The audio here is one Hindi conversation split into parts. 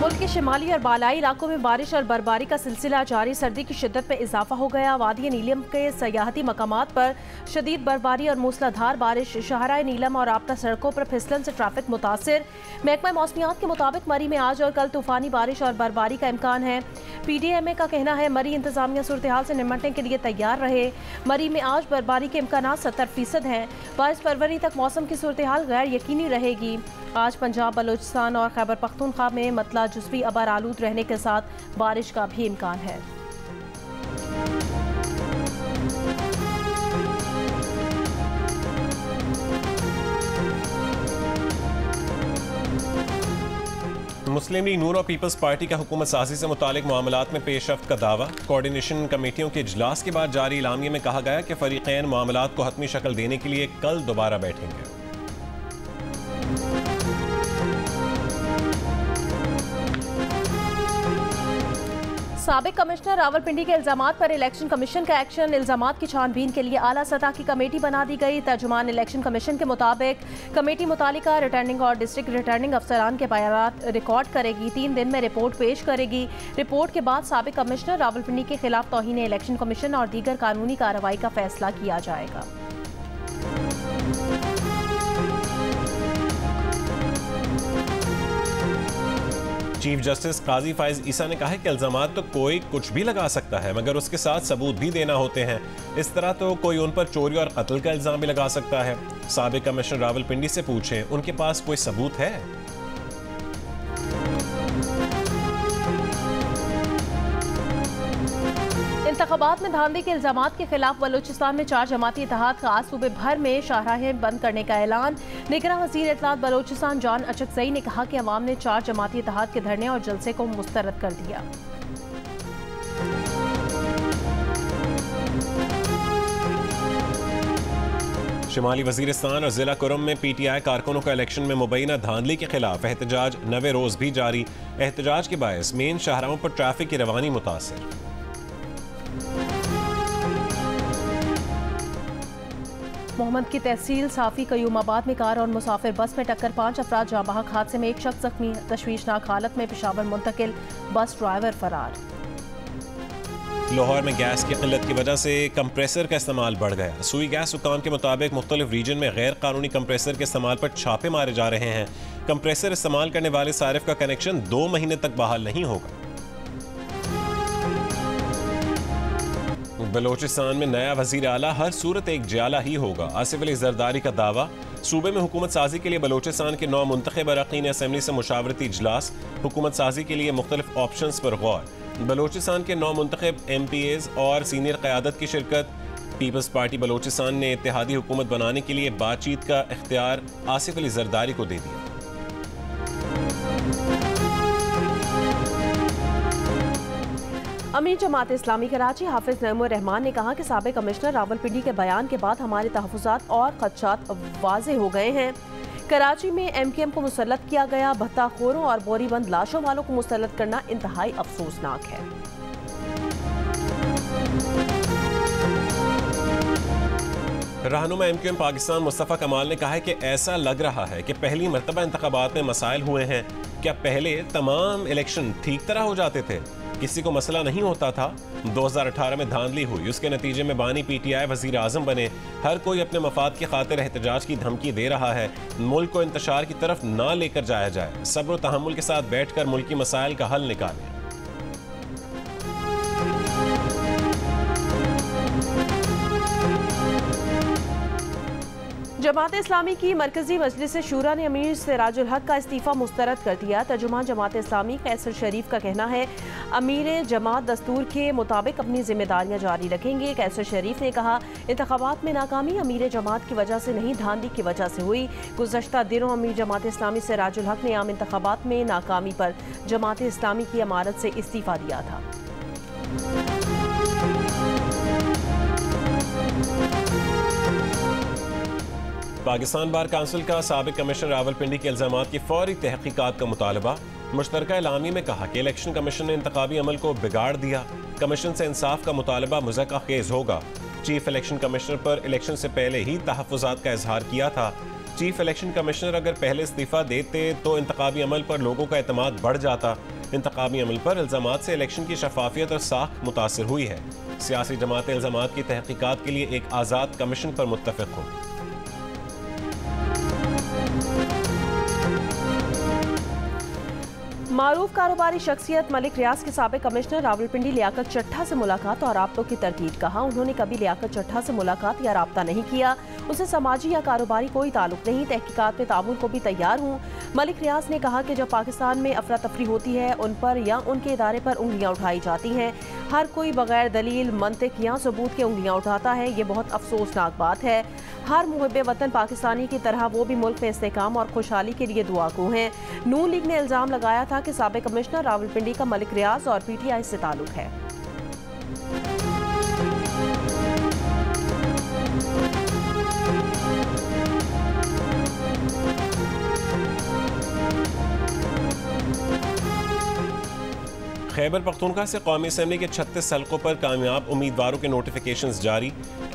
मुल्क के शिमाली और बालाई इलाकों में बारिश और बर्फबारी का सिलसिला जारी। सर्दी की शिद्दत में इजाफा हो गया। वादी नीलम के सयाहती मकामात पर शदीद बर्फबारी और मूसलाधार बारिश। शाहराए नीलम और आपता सड़कों पर फिसलन से ट्रैफिक मुतासिर। महकमा मौसमियात के मुताबिक मरी में आज और कल तूफानी बारिश और बर्फबारी का इम्कान है। PDMA का कहना है मरी इंतजामिया सूरत हाल से निपटने के लिए तैयार रहे। मरी में आज बर्फबारी के इम्कान 70% हैं। 22 फरवरी तक मौसम की सूरत हाल गैर यकीनी रहेगी। आज पंजाब, बलूचिस्तान और खैबर पख्तूनख्वा में मतला जुज़वी अबर आलूद रहने के साथ बारिश का भी इम्कान है। मुस्लिम लीग नून और पीपल्स पार्टी का हुकूमत साजी से मुतालिक मामलात में पेशरफ्त का दावा। कोऑर्डिनेशन कमेटियों के इजलास के बाद जारी इलामिये में कहा गया कि फरीक़ैन मामलात को हतमी शक्ल देने के लिए कल दोबारा बैठेंगे। साबिक कमिश्नर रावलपिंडी के इल्जामात पर इलेक्शन कमीशन का एक्शन। इल्जामात की छानबीन के लिए आला सतह की कमेटी बना दी गई। तर्जुमान इलेक्शन कमीशन के मुताबिक कमेटी मुतालिका रिटर्निंग और डिस्ट्रिक्ट रिटर्निंग अफसरान के बयानात रिकॉर्ड करेगी। 3 दिन में रिपोर्ट पेश करेगी। रिपोर्ट के बाद साबिक कमिश्नर रावलपिंडी के खिलाफ तौहीन इलेक्शन कमीशन और दीगर कानूनी कार्रवाई का फैसला किया जाएगा। चीफ जस्टिस काजी फाइज ईसा ने कहा है कि इल्जामात तो कोई कुछ भी लगा सकता है, मगर उसके साथ सबूत भी देना होते हैं। इस तरह तो कोई उन पर चोरी और कत्ल का इल्जाम भी लगा सकता है। साबिक कमिश्नर रावलपिंडी से पूछें, उनके पास कोई सबूत है? इंतखाबात में धांधली के इल्जामात के खिलाफ बलूचिस्तान में 4 जमाती इत्तेहाद का आज सूबे भर में शाहराहें बंद करने का ऐलान। निगरां वज़ीर इत्तलात बलूचिस्तान जान अचकज़ई ने कहा कि अवाम ने 4 जमाती इत्तेहाद के धरने और जलसे को मुस्तरद कर दिया। शिमाली वजीरिस्तान और जिला कुरम में PTI कारकुनों का इलेक्शन में मुबैना धांधली के खिलाफ एहतजाज नवे रोज भी जारी। एहतजाज के बायस मेन शाहराहों पर ट्रैफिक की रवानी मुतासिर। मोहम्मद की तहसील साफी कयूमाबाद में कार और मुसाफिर बस में टक्कर, 5 अफराद जाँ बहक। हादसे में एक शख्स जख्मी। तशवीशनाक हालत में पेशावर मुंतकिल, बस ड्राइवर फरार। लाहौर में गैस की किल्लत की वजह से कंप्रेसर का इस्तेमाल बढ़ गया। सुई गैस हुकाम के मुताबिक मुख्तलिफ रीजन में गैर कानूनी कंप्रेसर के इस्तेमाल पर छापे मारे जा रहे हैं। कंप्रेसर इस्तेमाल करने वाले सारिफ का कनेक्शन 2 महीने तक बहाल नहीं होगा। बलोचिस्तान में नया वजीर आला हर सूरत एक ज्याला ही होगा। आसिफ अली जरदारी का दावा। सूबे में हुकूमत साजी के लिए बलोचिस्तान के 9 मुंतखब अरकान असम्बली से मुशावरती इजलास। हुकूमत साजी के लिए मुख्तलिफ ऑप्शंस पर गौर। बलोचिस्तान के 9 मुंतखब MPAs और सीनियर क़यादत की शिरकत। पीपल्स पार्टी बलोचिस्तान ने इत्तेहादी हुकूमत बनाने के लिए बातचीत का इख्तियार आसिफ अली जरदारी को दे दिया। अमीर जमात इस्लामी कराची हाफिज नईमुर रहमान ने कहा कि साबिक कमिश्नर रावलपिंडी के बयान के बाद हमारे तहफ़्फ़ुज़ात और ख़दशात वाज़ेह हो गए हैं। कराची में MKM को मुसल्लत किया गया। भत्ताखोरों और बोरीबंद लाशों वालों को मुसल्लत करना इंतहाई अफसोसनाक है। रहनुमा MKM पाकिस्तान मुस्तफ़ा कमाल ने कहा है कि ऐसा लग रहा है कि पहली मरतबा इंतखाबात में मसाइल हुए हैं। क्या पहले तमाम इलेक्शन ठीक तरह हो जाते थे? किसी को मसला नहीं होता था? 2018 में धांधली हुई, उसके नतीजे में बानी PTI वजीर आजम बने। हर कोई अपने मफाद की खातिर एहतजाज की धमकी दे रहा है। मुल्क को इंतशार की तरफ ना लेकर जाया जाए। सब्र और तहम्मुल के साथ बैठकर मुल्की मसाइल का हल निकालें। जमात इस्लामी की मरकजी मजलिस शूरा ने अमीर सिराजुल हक का इस्तीफ़ा मुस्तरद कर दिया। तर्जुमान जमात इस्लामी कैसर शरीफ का कहना है अमीर जमात दस्तूर के मुताबिक अपनी जिम्मेदारियां जारी रखेंगे। कैसर शरीफ ने कहा इंतखाबात में नाकामी अमीर जमात की वजह से नहीं, धांधली की वजह से हुई। गुज़श्ता दिनों अमीर जमात इस्लामी सिराजुल हक ने आम इंतखाबात में नाकामी पर जमात इस्लामी की अमारत से इस्तीफ़ा दिया था। पाकिस्तान बार काउंसिल का साबिक कमिश्नर रावलपिंडी के इल्जामात की फौरी तहकीकात का मुतालबा। मुश्तरका एलामी में कहा कि इलेक्शन कमीशन ने इंतखाबी अमल को बिगाड़ दिया। कमीशन से इंसाफ का मुतालबा मुज़क्का खेज होगा। चीफ इलेक्शन कमिश्नर पर इलेक्शन से पहले ही तहफ़्फ़ुज़ात का इजहार किया था। चीफ इलेक्शन कमिश्नर अगर पहले इस्तीफा देते तो इंतखाबी अमल पर लोगों का एतमाद बढ़ जाता। इंतखाबी अमल पर इल्ज़ामात से इलेक्शन की शफाफियत और साख मुतासर हुई है। सियासी जमातें इल्ज़ामात की तहकीकात के लिए एक आज़ाद कमीशन पर मुत्तफ़िक हों। मारूफ कारोबारी शख्सियत मलिक रियाज के साबिक कमिश्नर रावलपिंडी लियाकत चट्टा से मुलाकात और राब्तों की तरदीद। कहा उन्होंने कभी लियाकत चट्टा से मुलाकात या राब्ता नहीं किया, उसे समाजी या कारोबारी कोई ताल्लुक नहीं, तहकीकात में ताउन को भी तैयार हूँ। मलिक रियाज ने कहा कि जब पाकिस्तान में अफरा तफरी होती है उन पर या उनके इदारे पर उंगलियाँ उठाई जाती हैं। हर कोई बगैर दलील मंतिक या सबूत के उंगलियाँ उठाता है, ये बहुत अफसोसनाक बात है। हर मुहब्बे वतन पाकिस्तानी की तरह वो भी मुल्क में इस्तेकाम और खुशहाली के लिए दुआगो हैं। नून लीग ने इल्ज़ाम लगाया था कि साबिक कमिश्नर रावलपिंडी का मलिक रियाज और PTI से ताल्लुक है। खैबर पख्तूनख्वा से कौमी असम्बली के 36 हल्कों पर कामयाब उम्मीदवारों के नोटिफिकेशंस जारी।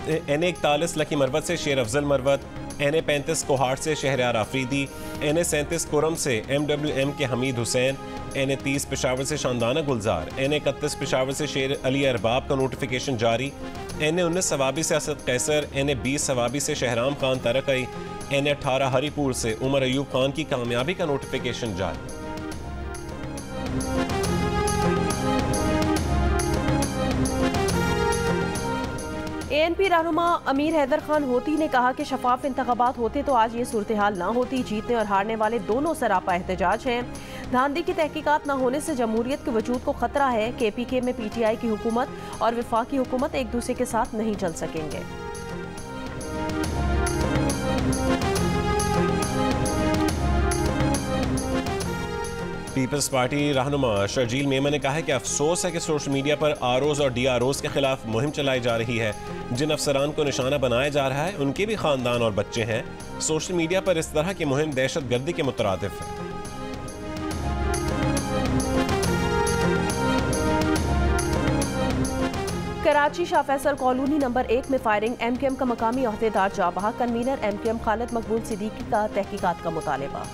NA41 लकी मरवत से शेर अफजल मरवत, NA35 कोहाट से शहरयार आफरीदी, NA37 कुरम से MWM के हमीद हुसैन, NA30 पेशावर से शानदाना गुलजार, NA31 पेशावर से शेर अली अरबाब का नोटिफिकेशन जारी। NA19 सवाबी से असद कैसर, NA20 सवाबी से शहराम खान तरकई, NA18 हरीपुर से उमर अयूब खान की कामयाबी का नोटिफिकेशन जारी। ANP रहनुमा अमीर हैदर खान होती ने कहा कि शफाफ इंतखाबात होते तो आज ये सूरत हाल ना होती। जीतने और हारने वाले दोनों सरापा एहतजाज हैं। धांधली की तहकीकात न होने से जमहूरियत के वजूद को खतरा है। KPK में PTI की हुकूमत और वफाकी हुकूमत एक दूसरे के साथ नहीं चल सकेंगे। पीपल्स पार्टी रहनुमा शर्जील मेमन ने कहा है कि अफसोस है कि सोशल मीडिया पर ROs और DROs के खिलाफ मुहिम चलाई जा रही है। जिन अफसरान को निशाना बनाया जा रहा है उनके भी खानदान और बच्चे हैं। सोशल मीडिया पर इस तरह की मुहिम दहशत गर्दी के मुतरादिफ है। कराची शाह फैसल कॉलोनी नंबर 1 में फायरिंग, MKM का मकामी अहदेदार जा बहा। कन्वीनर MKM खालिद मकबूल सिद्दीकी का तहकीकात का मुतालबा।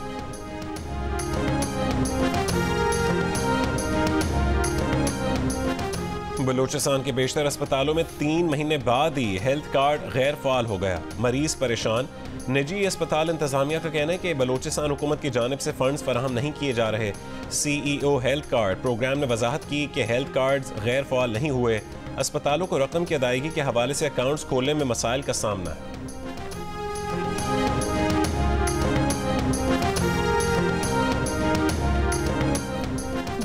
बलूचिस्तान के बेशतर अस्पतालों में 3 महीने बाद ही हेल्थ कार्ड गैर फ़ाल हो गया, मरीज परेशान। निजी अस्पताल इंतजामिया का कहना है कि बलूचिस्तान हुकूमत की जानिब से फंड्स फराहम नहीं किए जा रहे। CEO हेल्थ कार्ड प्रोग्राम ने वजाहत की कि हेल्थ कार्ड्स गैर फ़ाल नहीं हुए। अस्पतालों को रकम की अदायगी के हवाले से अकाउंट्स खोलने में मसाइल का सामना है।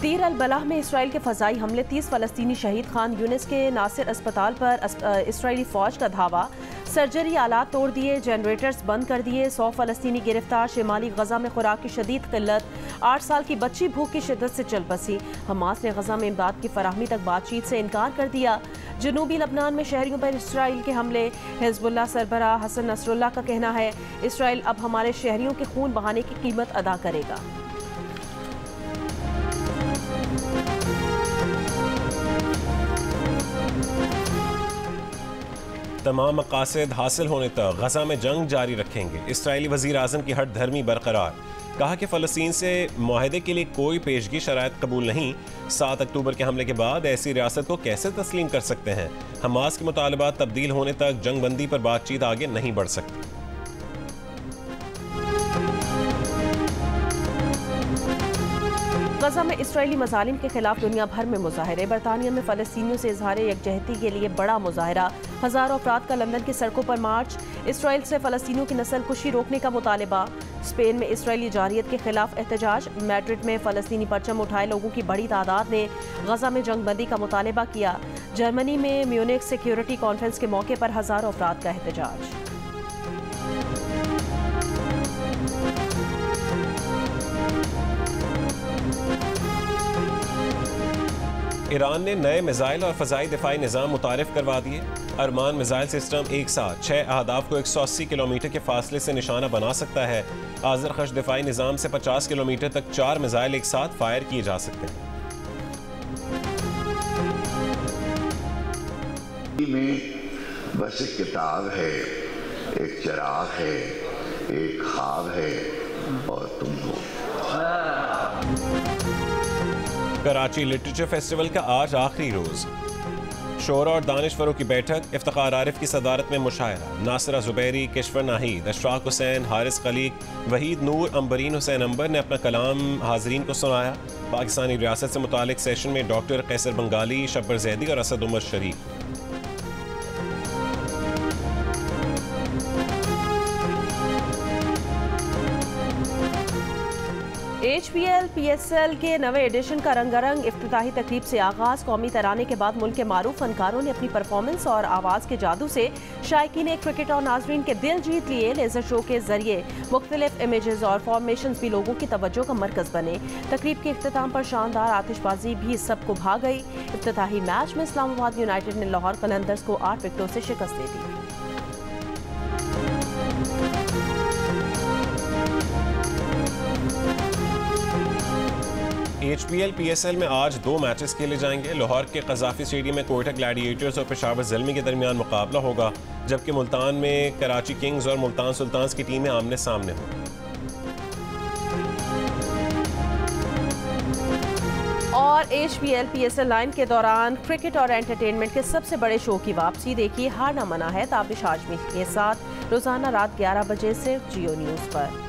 दीर अल बलाह में इसराइल के फ़ज़ाई हमले, 30 फ़लस्तीनी शहीद। खान यूनिस के नासिर अस्पताल पर इसराइली फ़ौज का धावा। सर्जरी आलात तोड़ दिए, जनरेटर्स बंद कर दिए। 100 फ़लस्तीनी गिरफ्तार। शिमाली गजा में खुराक की शदीद किल्लत। 8 साल की बच्ची भूख की शिद्दत से चल बसी। हमास ने गजा में इमदाद की फराहमी तक बातचीत से इनकार कर दिया। जनूबी लबनान में शहरियों पर इसराइल के हमले। हिज़्बुल्लाह सरबराह हसन नसरुल्लाह का कहना है इसराइल अब हमारे शहरियों के खून बहाने की कीमत अदा करेगा। तमाम मकासद हासिल होने तक गजा में जंग जारी रखेंगे। इसराइली वज़ीर आज़म की हट धर्मी बरकरार। कहा कि फ़लस्तीन से मुआहदे के लिए कोई पेशगी शराइत कबूल नहीं। 7 अक्टूबर के हमले के बाद ऐसी रियासत को कैसे तस्लीम कर सकते हैं। हमास के मुतालबात तब्दील होने तक जंग बंदी पर बातचीत आगे नहीं बढ़ सकती। गजा में इसराइली मजालिम के खिलाफ दुनिया भर में मुजाहरे। बरतानिया में फ़लस्तीनियों से इजहार यकजहती के लिए बड़ा मुजाहरा। हज़ारों अफराद का लंदन की सड़कों पर मार्च। इसराइल से फ़लस्तीनियों की नस्ल कुशी रोकने का मुतालबा। स्पेन में इसराइली जारियत के खिलाफ एहतजाज। मैड्रिड में फ़लस्तीनी परचम उठाए लोगों की बड़ी तादाद ने गजा में जंग बंदी का मुतालबा किया। जर्मनी में म्यूनिख सिक्योरिटी कॉन्फ्रेंस के मौके पर हज़ारों अफराद का एहतजाज। ईरान ने नए मिसाइल और फ़ज़ाई दिफाई निज़ाम मुतारिफ करवा दिए। अरमान मिसाइल सिस्टम एक साथ 6 अहदाफ को 180 किलोमीटर के फासले से निशाना बना सकता है। आज़रखश दिफाई निज़ाम से 50 किलोमीटर तक 4 मिसाइल एक साथ फायर किए जा सकते हैं। में बस एक किताब है, एक चिराग है, एक ख्वाब है और तुम हो। कराची लिटरेचर फेस्टिवल का आज आखिरी रोज। शोरा और दानिशवरों की बैठक, इफ्तिखार आरिफ की सदारत में मुशायरा, नासिरा जुबैरी, किश्वर नाहिद, अशफाक हुसैन, हारिस खलीक, वहीद नूर, अंबरीन हुसैन अंबर ने अपना कलाम हाजरीन को सुनाया। पाकिस्तानी रियासत से मुतालिक सेशन में डॉक्टर कैसर बंगाली, शब्बर जैदी और असद उमर शरीफ। HPL PSL के नवे एडिशन का रंगारंग इफ्तिताही तकरीब से आगाज। कौमी तराने के बाद मुल्क के मारूफ फनकारों ने अपनी परफॉर्मेंस और आवाज़ के जादू से शायकीन क्रिकेट और नाजरीन के दिल जीत लिए। लेजर शो के जरिए मुख्तलिफ इमेजेस और फॉर्मेशन भी लोगों की तवज्जो का मरकज बने। तकरीब के इख्तिताम पर शानदार आतिशबाजी भी सबको भा गई। इफ्तिताही मैच में इस्लामाबाद यूनाइटेड ने लाहौर कलंदर्स को 8 विकेटों से शिकस्त दे दी। HPL PSL में आज 2 मैचेस खेले जाएंगे। लाहौर के कज़ाफी स्टेडियम में कोयटा ग्लैडिएटर्स और पेशावर ज़ल्मी के दरमियान मुकाबला होगा, जबकि मुल्तान में कराची किंग्स और मुल्तान सुल्तान्स की टीमें आमने सामने होंगी। और HPL PSL लाइन के दौरान क्रिकेट और एंटरटेनमेंट के सबसे बड़े शो की वापसी। देखिए हारना मना है ताबिश हाशमी के साथ रोजाना रात 11 बजे सिर्फ जियो न्यूज़ पर।